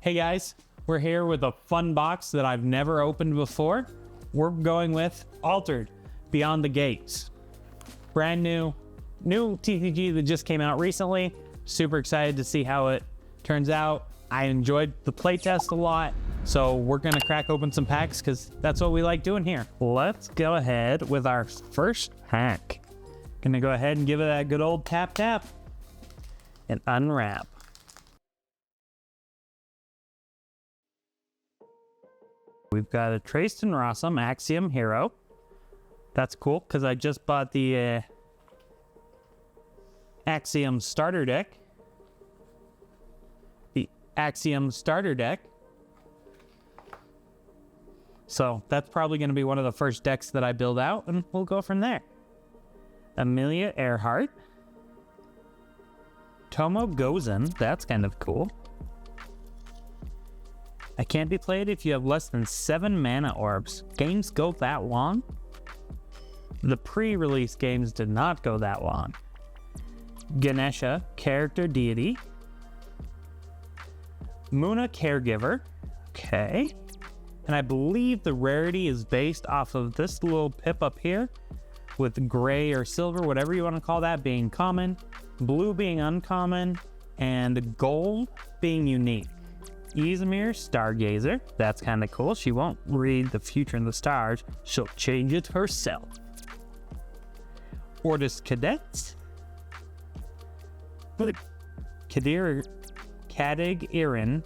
Hey guys, we're here with a fun box that I've never opened before. We're going with Altered Beyond the Gates. Brand new TCG that just came out recently. Super excited to see how it turns out. I enjoyed the playtest a lot, so we're gonna crack open some packs because that's what we like doing here. Let's go ahead with our first pack. Gonna go ahead and give it that good old tap and unwrap. We've got a Tristan Rossum Axiom Hero. That's cool because I just bought the Axiom starter deck. So that's probably going to be one of the first decks that I build out, and we'll go from there. Amelia Earhart. Tomo Gozen. That's kind of cool. I can't be played if you have less than 7 mana orbs. Games go that long? The pre-release games did not go that long. Ganesha, character deity. Muna, caregiver. Okay. And I believe the rarity is based off of this little pip up here, with gray or silver, whatever you want to call that, being common, blue being uncommon, and gold being unique. Izmir, Stargazer. That's kind of cool. She won't read the future in the stars. She'll change it herself. Ortis Cadets. Kadigaran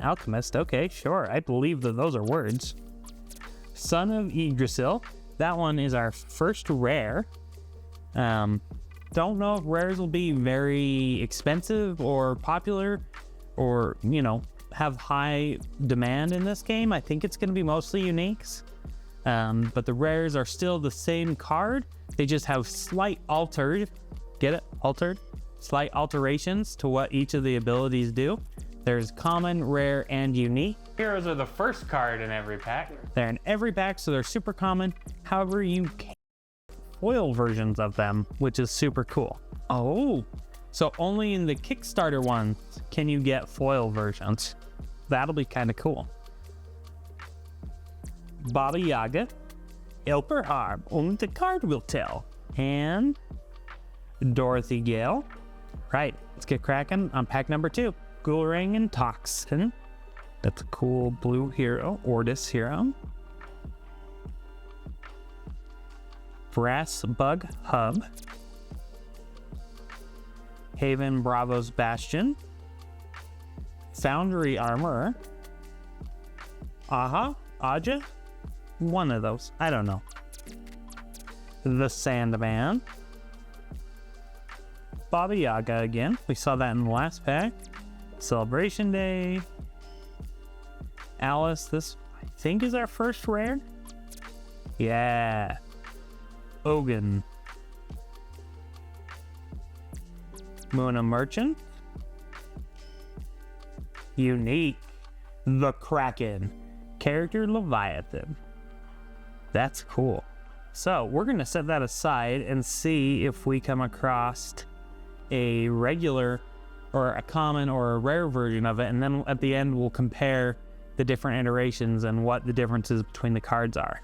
Alchemist. Okay, sure. I believe that those are words. Son of Yggdrasil. That one is our first rare. Don't know if rares will be very expensive or popular, or, you know, have high demand in this game. I think it's going to be mostly uniques. But the rares are still the same card. They just have slight altered, get it? Altered? Slight alterations to what each of the abilities do. There's common, rare, and unique. Heroes are the first card in every pack. They're in every pack, so they're super common. However, you can foil versions of them, which is super cool. Oh, so only in the Kickstarter ones can you get foil versions. That'll be kind of cool. Baba Yaga, Elperharb, only the card will tell. And Dorothy Gale. Right, let's get cracking on pack number 2. Gulrang and Toxin. That's a cool blue hero, Ortis hero. Brass Bug Hub. Haven Bravos Bastion. Foundry Armorer. Aja? One of those. I don't know. The Sandman. Baba Yaga again. We saw that in the last pack. Celebration Day. Alice. This, I think, is our first rare. Yeah. Ogun. Muna Merchant. Unique. The Kraken. Character Leviathan. That's cool. So we're going to set that aside and see if we come across a regular or a common or a rare version of it, and then at the end we'll compare the different iterations and what the differences between the cards are.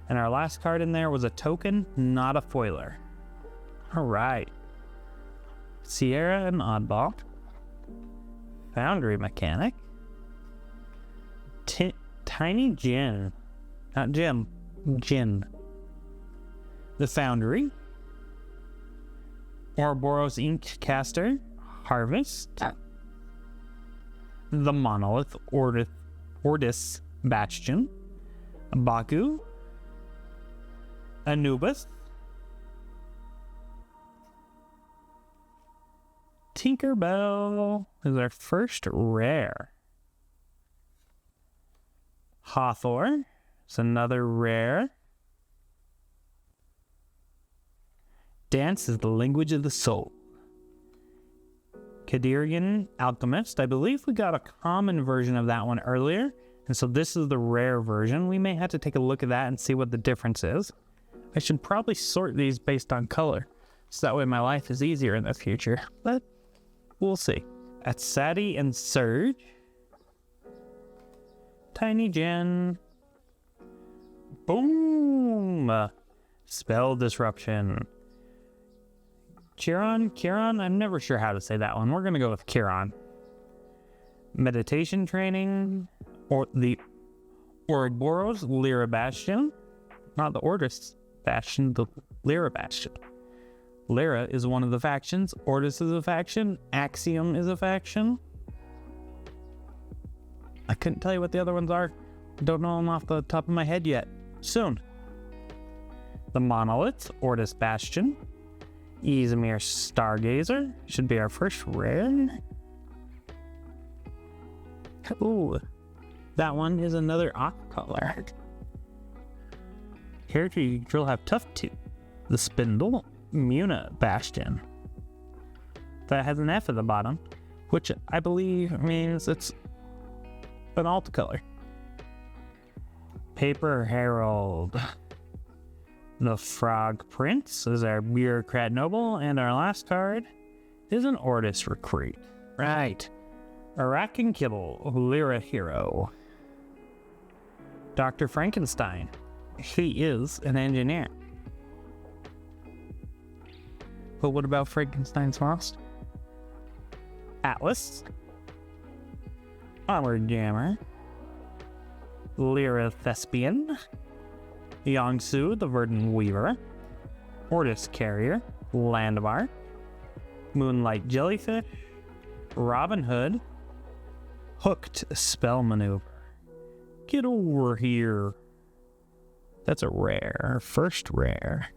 And our last card in there was a token, not a foiler. All right. Sierra and Oddball. Foundry Mechanic. Tiny Jin. Not Jim. Jin. The Foundry. Ouroboros Ink Caster. Harvest. The Monolith. Ortis Bastion. Baku. Anubis. Tinkerbell is our first rare. Hathor is another rare. Dance is the language of the soul. Kadirian Alchemist. I believe we got a common version of that one earlier, and so this is the rare version. We may have to take a look at that and see what the difference is. I should probably sort these based on color, so that way my life is easier in the future, but we'll see. Atsati and Surge. Tiny Gen. Boom! Spell Disruption. Chiron? I'm never sure how to say that one. We're going to go with Chiron. Meditation Training. Or the Ouroboros Lyra Bastion. Not the Ortis Bastion, the Lyra Bastion. Lyra is one of the factions. Ortis is a faction. Axiom is a faction. I couldn't tell you what the other ones are. Don't know them off the top of my head yet. Soon. The Monolith, Ortis Bastion. Izmir Stargazer. Should be our first rare. Ooh. That one is another off color. Character you control have tough 2. The Spindle, Muna Bastion. That has an F at the bottom, which I believe means it's an alt color. Paper Herald. The Frog Prince is our Bureaucrat Noble, and our last card is an Ortis Recruit. Right. Arakan Kibble, Lyra Hero. Dr. Frankenstein. He is an engineer. But what about Frankenstein's Frost? Atlas. Armored Jammer. Lyra Thespian. Yongsu, the Verdant Weaver. Ortis Carrier. Landvar. Moonlight Jellyfish. Robin Hood. Hooked Spell Maneuver. Get over here. That's a rare. First rare.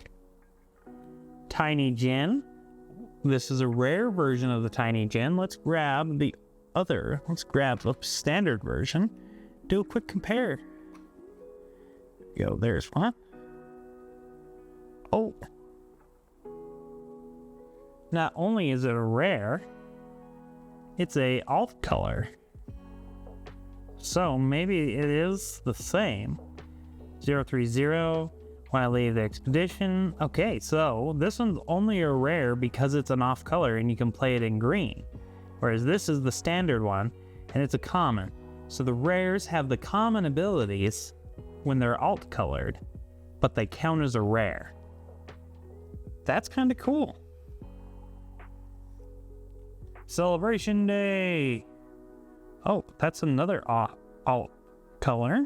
Tiny Gen. This is a rare version of the Tiny Gen. Let's grab the standard version. Do a quick compare. Go, there's one. Oh. Not only is it a rare, it's a alt color. So maybe it is the same. 030, when I leave the expedition. Okay, so this one's only a rare because it's an off color and you can play it in green. Whereas this is the standard one and it's a common. So the rares have the common abilities when they're alt colored, but they count as a rare. That's kind of cool. Celebration Day. Oh, that's another alt color.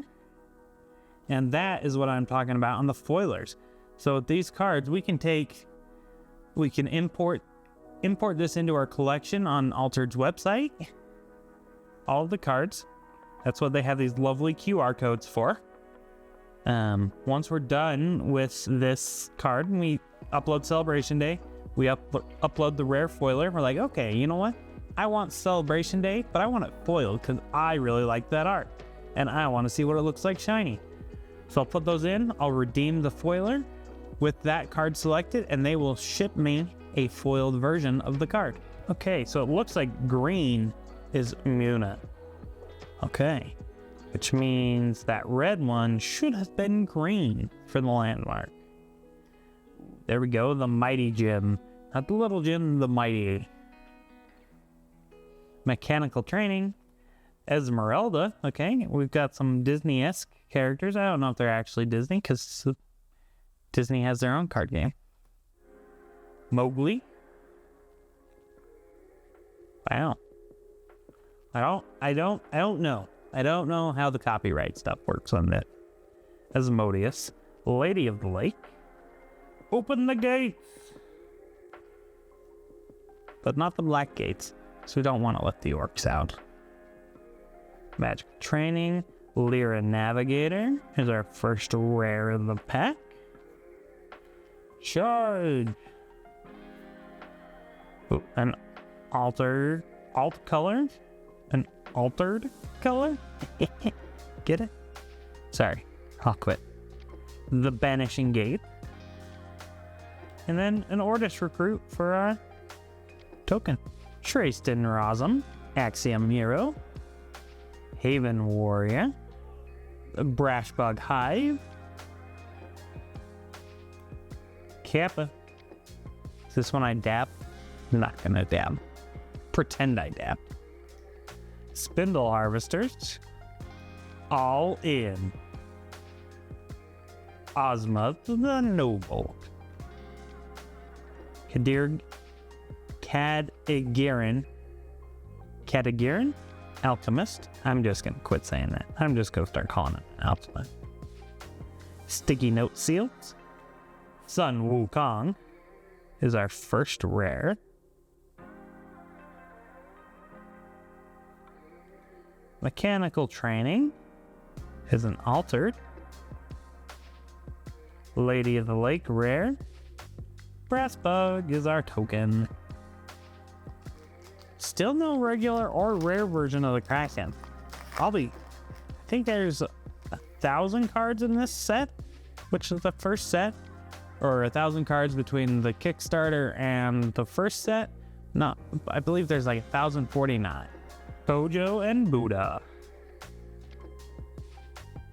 And that is what I'm talking about on the foilers. So with these cards, we can import this into our collection on Altered's website. All of the cards. That's what they have these lovely QR codes for. Once we're done with this card and we upload Celebration Day, we upload the rare foiler. We're like, okay, you know what? I want Celebration Day, but I want it foiled because I really like that art. And I want to see what it looks like shiny. So I'll put those in, I'll redeem the foiler with that card selected, and they will ship me a foiled version of the card. Okay, so it looks like green is Muna. Okay, which means that red one should have been green for the landmark. There we go, the Mighty Gym. Not the little gym, the mighty. Mechanical Training. Esmeralda. Okay, we've got some Disney-esque characters. I don't know if they're actually Disney because Disney has their own card game. Mowgli. Wow. I don't know. I don't know how the copyright stuff works on that. Asmodeus. Lady of the Lake. Open the gates. But not the black gates. So we don't want to let the orcs out. Magic Training. Lyra Navigator is our first rare of the pack. Charge. Ooh, an alt color. An altered color? Get it? Sorry, I'll quit. The Banishing Gate. And then an Ortis Recruit for our token. Trayston Rosum. Axiom Hero. Haven Warrior. Brashbug Hive. Kappa. Is this one I dab? I'm not gonna dab. Pretend I dab. Spindle Harvesters. All in. Ozma the Noble. Cadagiran Alchemist. I'm just gonna quit saying that. I'm just gonna start calling it Alchemist. Sticky Note Seals. Sun Wukong is our first rare. Mechanical Training is an altered. Lady of the Lake rare. Brass Bug is our token. Still no regular or rare version of the Kraken. I think there's 1,000 cards in this set, which is the first set, or 1,000 cards between the Kickstarter and the first set. No, I believe there's like 1,049. Kojo and Buddha.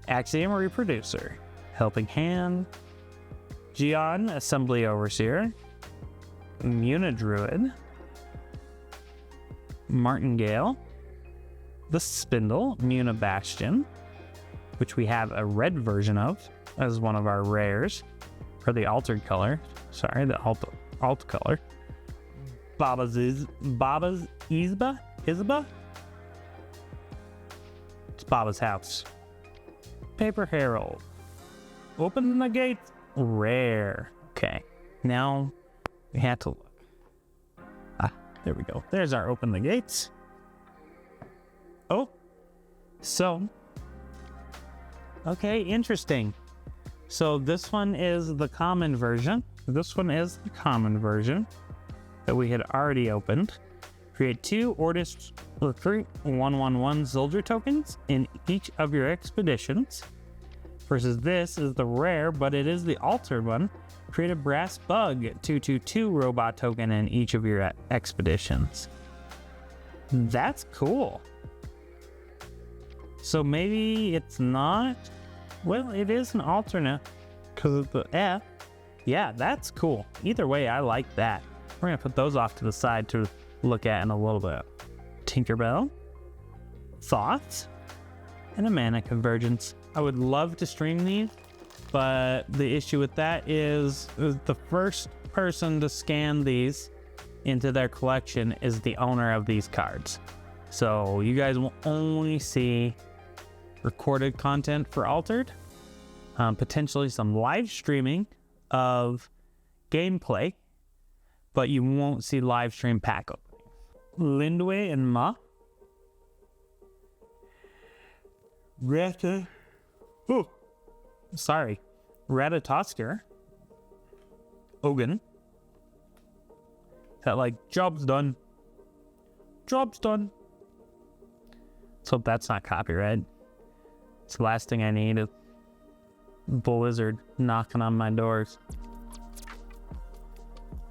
Axiom Reproducer. Helping Hand. Gion, Assembly Overseer. Munidruid. Martingale. The Spindle, Muna Bastion, which we have a red version of as one of our rares, or the altered color. Sorry, the alt color. Baba's Isba? It's Baba's house. Paper Herald. Open the gates. Rare. Okay. Now we have to look. There we go. There's our Open the Gates. Oh. So. Okay, interesting. So this one is the common version. This one is the common version that we had already opened. Create 2 Ortis Recruit 1/1/1 soldier tokens in each of your expeditions. Versus this is the rare, but it is the altered one. Create a Brass Bug 2/2/2 robot token in each of your expeditions. That's cool. So maybe it's not. Well, it is an alternate because of the F. Yeah, that's cool. Either way, I like that. We're gonna put those off to the side to look at in a little bit. Tinkerbell, Thoughts, and a Mana Convergence. I would love to stream these, but the issue with that is the first person to scan these into their collection is the owner of these cards. So you guys will only see recorded content for Altered, potentially some live streaming of gameplay, but you won't see live stream pack openings. Lindway and Ma. Ratatoskr. Ogun. That like, job's done. Job's done. Let's hope that's not copyright. It's the last thing I need is Blizzard knocking on my doors.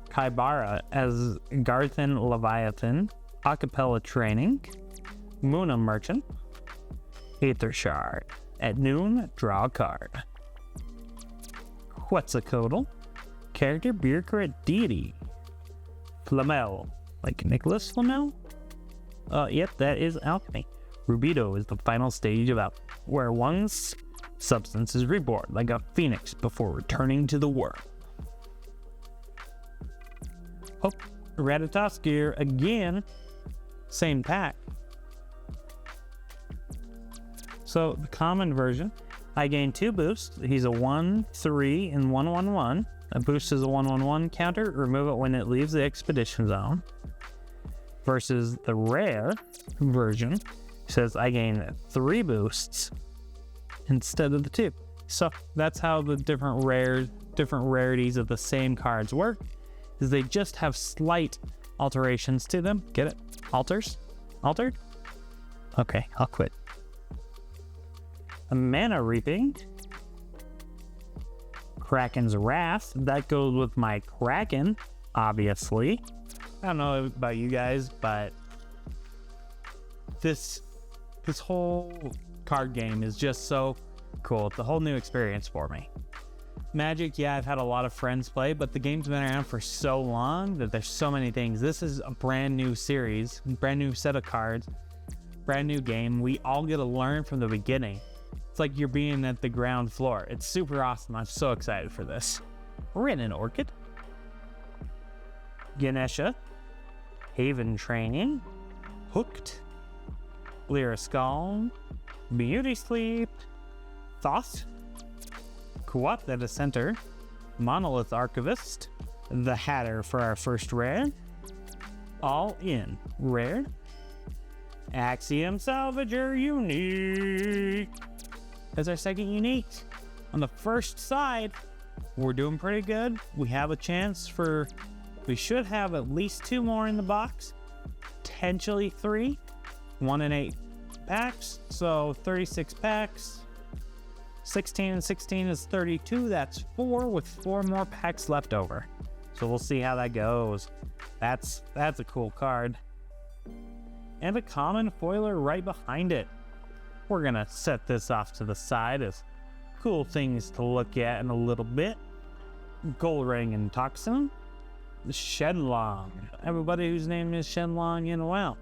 Kaibara as Garthan Leviathan. Acapella Training. Muna Merchant. Aether Shard. At noon, draw a card. Quetzalcoatl. Character Bureaucrat Deity. Flamel. Like Nicholas Flamel? Yep, that is alchemy. Rubido is the final stage of alchemy, where one's substance is reborn like a phoenix before returning to the world. Oh, Ratatoskr again. Same pack. So the common version, I gain 2 boosts. He's a 1/3 and 1/1/1. A boost is a 1/1/1 counter. Remove it when it leaves the expedition zone. Versus the rare version says I gain 3 boosts instead of the 2. So that's how the different rarities of the same cards work. Is they just have slight alterations to them. Get it? Altered? Okay, I'll quit. A Mana Reaping. Kraken's Wrath. That goes with my Kraken, obviously. I don't know about you guys, but this whole card game is just so cool. It's a whole new experience for me. Magic, yeah, I've had a lot of friends play, but the game's been around for so long that there's so many things. This is a brand new series, brand new set of cards brand new game. We all get to learn from the beginning. It's like you're being at the ground floor. It's super awesome. I'm so excited for this. We're in an Orchid. Ganesha. Haven Training. Hooked. Lyra Skull. Beauty Sleep. Thoth. Kuat the Dissenter. Monolith Archivist. The Hatter for our first rare. All in. Rare. Axiom Salvager Unique. That's our second unique. On the first side, we're doing pretty good. We have a chance for, we should have at least 2 more in the box. Potentially 3. 1 in 8 packs. So 36 packs. 16 and 16 is 32. That's 4 with 4 more packs left over. So we'll see how that goes. That's a cool card. And a common foiler right behind it. We're gonna set this off to the side as cool things to look at in a little bit. Goldring and Toxin. Shenlong. Everybody whose name is Shenlong in a while.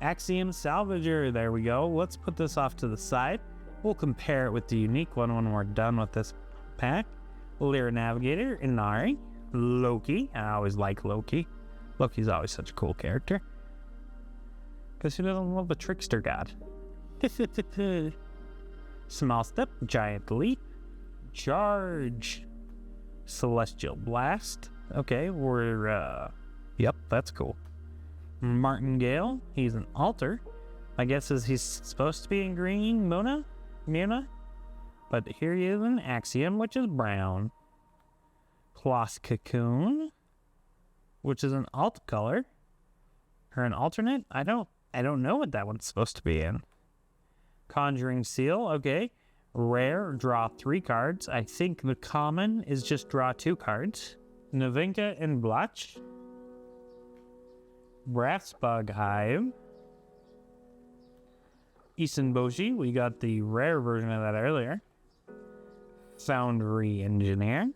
Axiom Salvager. There we go. Let's put this off to the side. We'll compare it with the unique one when we're done with this pack. Lyra Navigator. Inari. Loki. I always like Loki. Loki's always such a cool character. Because who doesn't love the trickster god? Small Step. Giant Leap. Charge. Celestial Blast. Okay, yep, that's cool. Martingale. He's an altar. My guess is he's supposed to be in green. Muna. But here he is in Axiom, which is brown. Cloth Cocoon, which is an alt color. Or an alternate? I don't know what that one's supposed to be in. Conjuring Seal, okay. Rare, draw 3 cards. I think the common is just draw 2 cards. Navinka and Blotch. Brassbug Hive. Isenboshi, we got the rare version of that earlier. Foundry Engineer.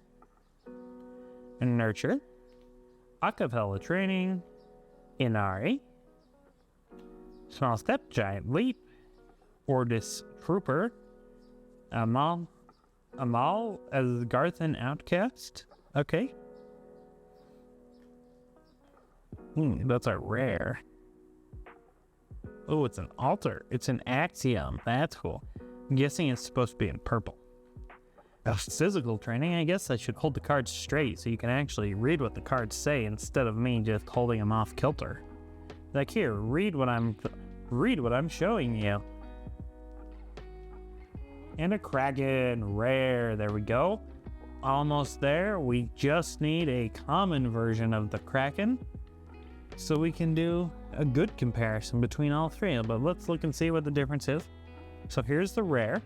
Nurture. Acapella Training. Inari. Small Step, Giant Leap. Ordis Trooper. Amal as Garthan Outcast. Okay. That's our rare. Oh, it's an altar. It's an Axiom. That's cool. I'm guessing it's supposed to be in purple. Physical Training, I guess I should hold the cards straight so you can actually read what the cards say instead of me just holding them off kilter. Like, here, read what I'm showing you. And a Kraken rare. There we go. Almost there. We just need a common version of the Kraken so we can do a good comparison between all 3. But let's look and see what the difference is. So here's the rare.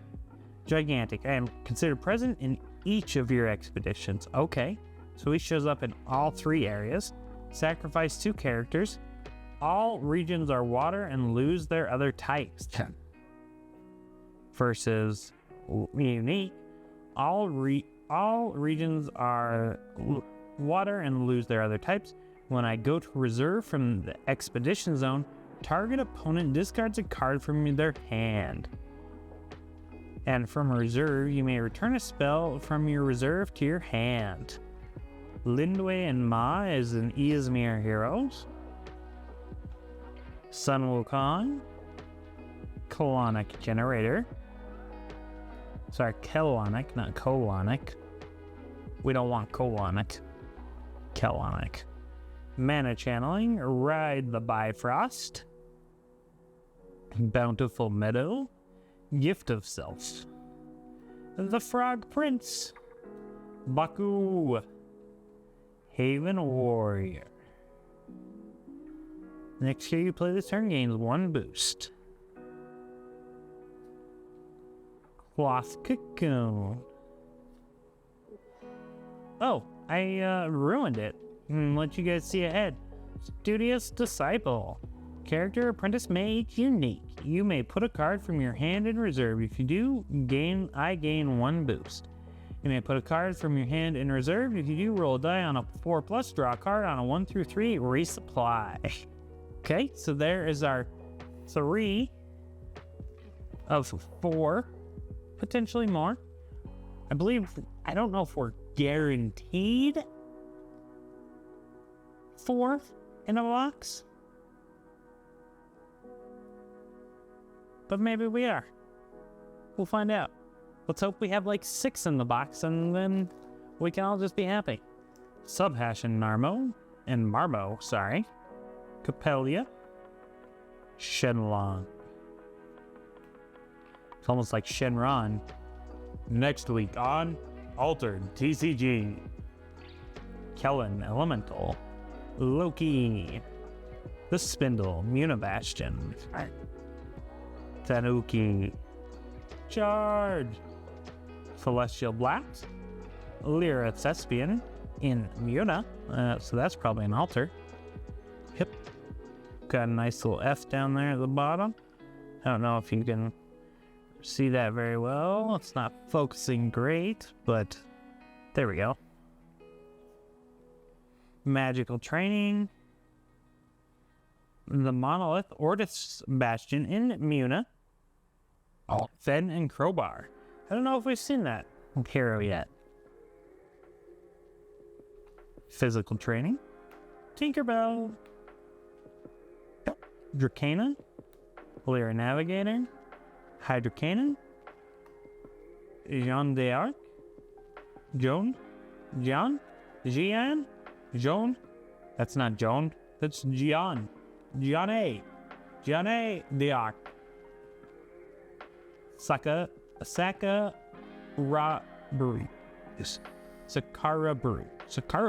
Gigantic. I am considered present in each of your expeditions. Okay. So he shows up in all 3 areas. Sacrifice 2 characters. All regions are water and lose their other types. Versus unique. All regions are water and lose their other types. When I go to reserve from the expedition zone, target opponent discards a card from their hand. And from reserve, you may return a spell from your reserve to your hand. Lindway and Ma is an Izmir Heroes. Sun Wukong. Colonic Generator. Sorry, Kelonic, not Colonic. We don't want Colonic. Kelonic. Mana Channeling. Ride the Bifrost. Bountiful Meadow. Gift of Self. The Frog Prince. Baku. Haven Warrior. Next year you play this turn gains 1 boost. Cloth Cocoon. Oh, I ruined it. Let you guys see ahead. Studious Disciple. Character Apprentice Mage Unique. You may put a card from your hand in reserve. If you do, I gain 1 boost. You may put a card from your hand in reserve. If you do, roll a die on a 4+, draw a card on a 1 through 3, resupply. Okay, so there is our 3 of 4, potentially more. I don't know if we're guaranteed 4 in a box, but maybe we are. We'll find out. Let's hope we have like 6 in the box, and then we can all just be happy. Subhash and Marmo, Capelia, Shenlong. It's almost like Shenron. Next week on Altered TCG. Kellen Elemental, Loki, the Spindle, Munibastion, Tanuki, Charge, Celestial Blast, Lyra Thespian in Muna, so that's probably an altar. Yep. Got a nice little F down there at the bottom. I don't know if you can see that very well. It's not focusing great, but there we go. Magical Training, the Monolith, Ortis Bastion in Muna, Fen and Crowbar. I don't know if we've seen that hero yet. Physical Training, Tinkerbell, Dracana, Lyra Navigator, Hydrocannon, Jeanne d'Arc, Joan, that's not Joan, that's Jeanne d'Arc, Sakara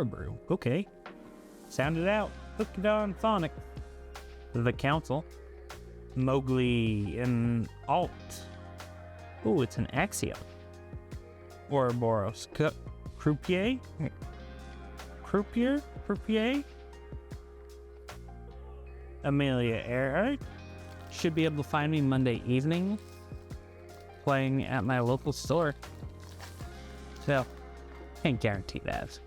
Brew, okay, sound it out, hook it on phonic. The Council, Mowgli in Alt. Ooh, it's an Axiom. Ouroboros, Croupier. Amelia Earhart. Should be able to find me Monday evening playing at my local store. So, can't guarantee that.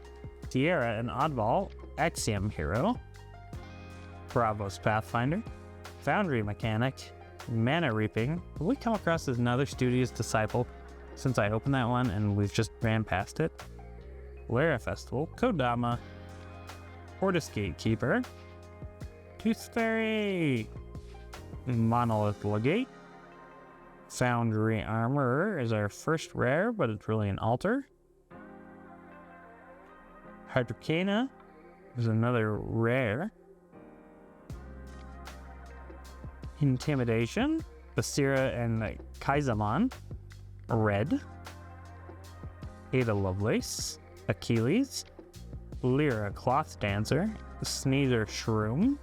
Tierra and Oddball, Axiom Hero. Bravos Pathfinder, Foundry Mechanic, Mana Reaping. Have we come across another Studious Disciple since I opened that one and we've just ran past it? Lara Festival, Kodama, Ortis Gatekeeper, Tooth Fairy, Monolith Legate, Foundry Armorer is our first rare, but it's really an altar. Hydrocana is another rare. Intimidation, Basira and Kaisamon, red. Ada Lovelace, Achilles, Lyra Cloth Dancer, Sneezer Shroom,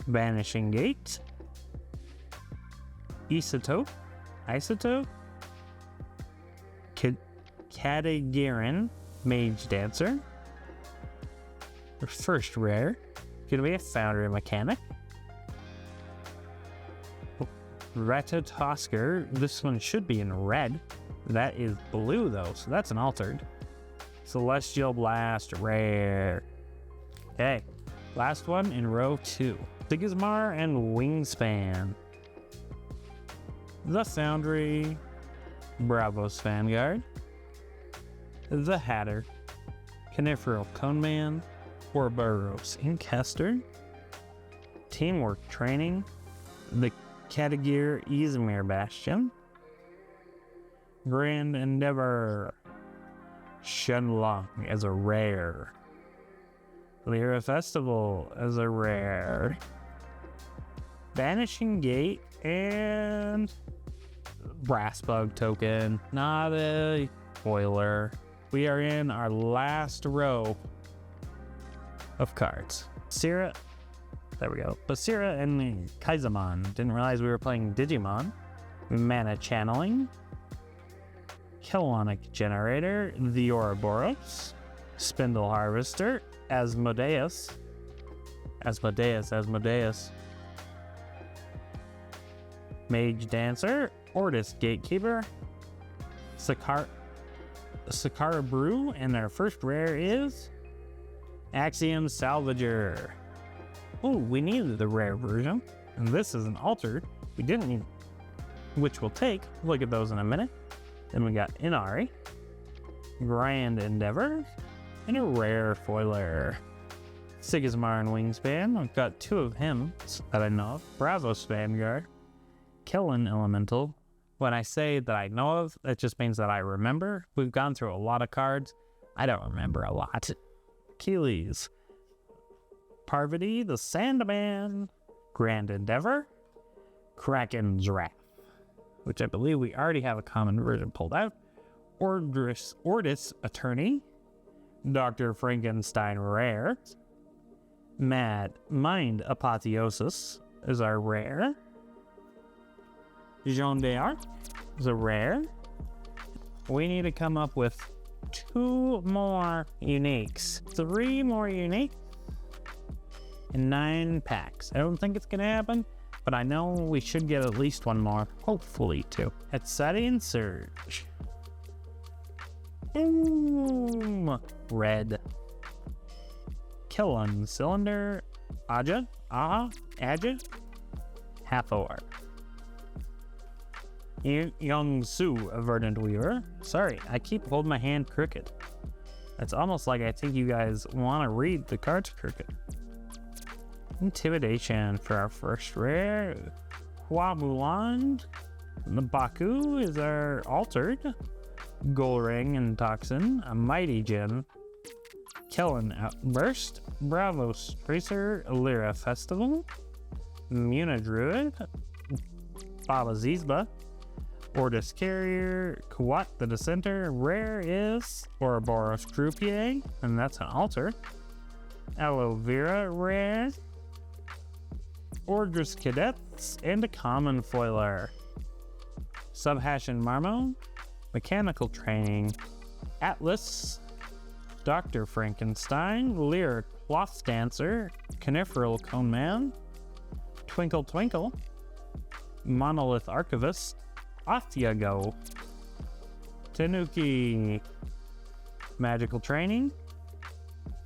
Vanishing Gate, Isotope, Katagirin, Mage Dancer. Our first rare, gonna be a Foundry Mechanic. Ratatosker, this one should be in red. That is blue though, so that's an altered. Celestial Blast, rare. Okay, last one in row 2. Sigismar and Wingspan. The Foundry, Bravos Vanguard, the Hatter, Coniferal Coneman, Ouroboros Incaster, Teamwork Training, the Katagir Izmir Bastion, Grand Endeavor, Shenlong as a rare, Lyra Festival as a rare, Vanishing Gate, and Brassbug token, not a spoiler. We are in our last row of cards. Basira, there we go. Basira and Kaisamon. Didn't realize we were playing Digimon. Mana Channeling, Kelonic Generator, the Ouroboros, Spindle Harvester, Asmodeus, Mage Dancer, Ortis Gatekeeper, Sakara Brew, and our first rare is Axiom Salvager. Oh, we needed the rare version. And this is an altered we didn't even, which we'll take. Look at those in a minute. Then we got Inari, Grand Endeavor, and a rare foiler. Sigismar Wingspan. I've got 2 of him that I know of. Bravos Vanguard, Kellen Elemental. When I say that I know of, that just means that I remember. We've gone through a lot of cards. I don't remember a lot. Achilles, Parvati, the Sandman, Grand Endeavor, Kraken's Wrath, which I believe we already have a common version pulled out. Ordis Attorney, Dr. Frankenstein Rare, Mad Mind Apotheosis is our rare. Jean d'Arc is a rare. We need to come up with 2 more uniques. 3 more unique and 9 packs. I don't think it's gonna happen, but I know we should get at least 1 more. Hopefully 2. Exciting Surge. Boom! Red. Killun Cylinder. Aja. Hathor. Young Su, a Verdant Weaver. Sorry, I keep holding my hand crooked. It's almost like I think you guys want to read the cards crooked. Intimidation for our first rare. Hua Mulan. The Baku is our altered. Golring and Toxin. A Mighty Gem. Kellen Outburst. Bravos Tracer. Lyra Festival. Muna Druid. Baba Zizba. Ordis Carrier, Kuat the Dissenter, rare is Ouroboros Croupier, and that's an altar. Aloe Vera rare, Ordris Cadets, and a common foiler. Subhashian Marmo, Mechanical Training, Atlas, Dr. Frankenstein, Lyric Cloth Dancer, Coniferal Cone Man, Twinkle Twinkle, Monolith Archivist, Ostiago, Tanuki, Magical Training,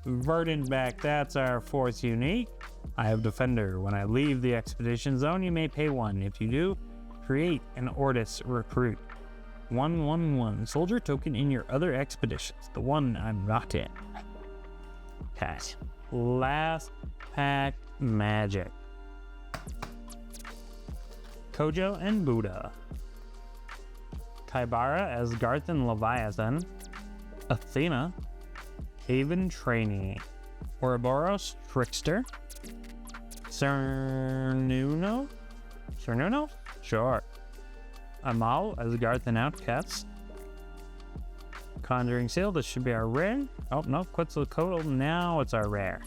Verdant back, that's our 4th unique. I have Defender. When I leave the expedition zone, you may pay 1. If you do, create an Ordis Recruit. 1/1/1. Soldier token in your other expeditions. The one I'm not in. Okay. Last pack magic. Kojo and Buddha. Kaibara as Garth and Leviathan. Athena. Haven Trainee. Ouroboros Trickster. Cernuno? Sure. Amal as Garth and Outcast. Conjuring Seal, this should be our rare. Oh, no, Quetzalcoatl, now it's our rare.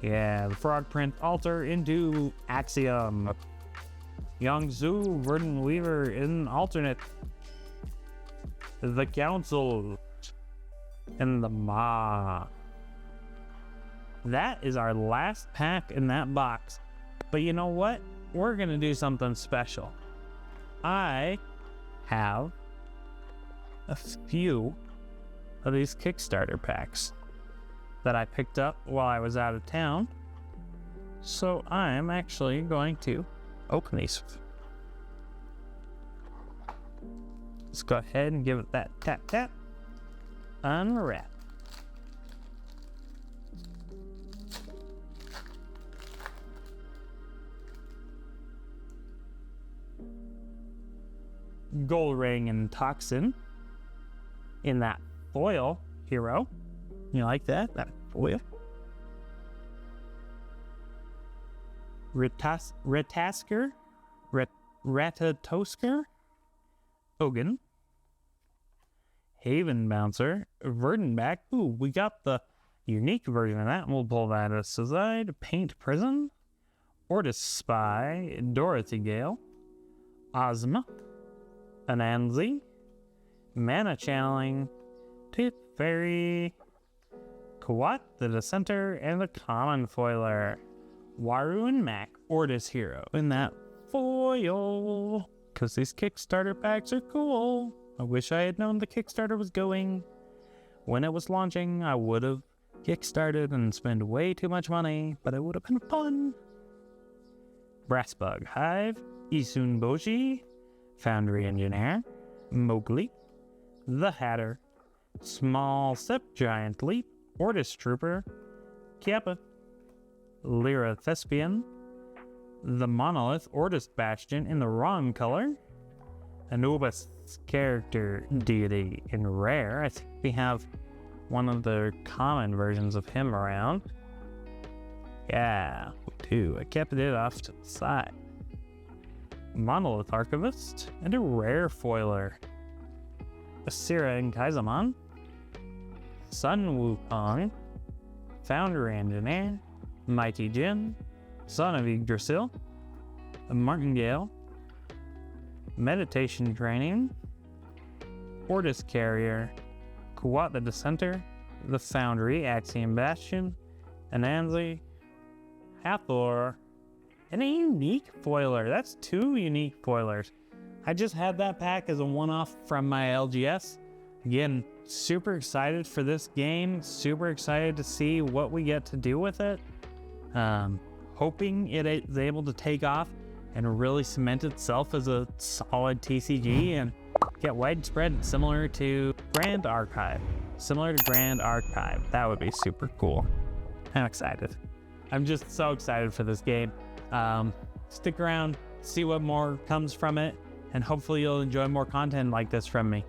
Yeah, the Frog Print Altar into Axiom. Yangzhou Verdant Weaver in alternate. The Council. And the Ma. That is our last pack in that box. But you know what? We're going to do something special. I have a few of these Kickstarter packs that I picked up while I was out of town. So I'm actually going to open these. Let's go ahead and give it that tap tap. Unwrap. Gold Ring and Toxin in that foil hero. You like that? That foil? Ratatosker, Ogun, Haven Bouncer, Verdant. Ooh, we got the unique version of that. We'll pull that aside. Paint Prison, Ordis Spy, Dorothy Gale, Ozma, Anansi, Mana Channeling, Tooth Fairy, Kuat the Dissenter, and the Common Foiler. Waru and Mac, Ordis Hero in that foil. Because these Kickstarter packs are cool. I wish I had known the Kickstarter was going. When it was launching, I would have Kickstarted and spent way too much money, but it would have been fun. Brassbug Hive, Isunboshi, Foundry Engineer, Mowgli, the Hatter, Small Step Giant Leap, Ortis Trooper, Kappa, Lyra Thespian, the Monolith Ortis Bastion in the wrong color, Anubis character deity in rare. I think we have one of the common versions of him around. Yeah, we do. I kept it off to the side. Monolith Archivist and a rare foiler. Asira and Kaizaman, Sun Wukong, Foundry Engineer, Mighty Jin, Son of Yggdrasil, a Martingale, Meditation Training, Ortis Carrier, Kuat the Dissenter, the Foundry, Axiom Bastion, Anansi, Hathor, and a unique foiler. That's 2 unique foilers. I just had that pack as a one-off from my LGS. Again, super excited for this game. Super excited to see what we get to do with it. Hoping it is able to take off and really cement itself as a solid TCG and get widespread similar to Grand Archive. That would be super cool. I'm excited. I'm just so excited for this game. Stick around, see what more comes from it, and hopefully you'll enjoy more content like this from me.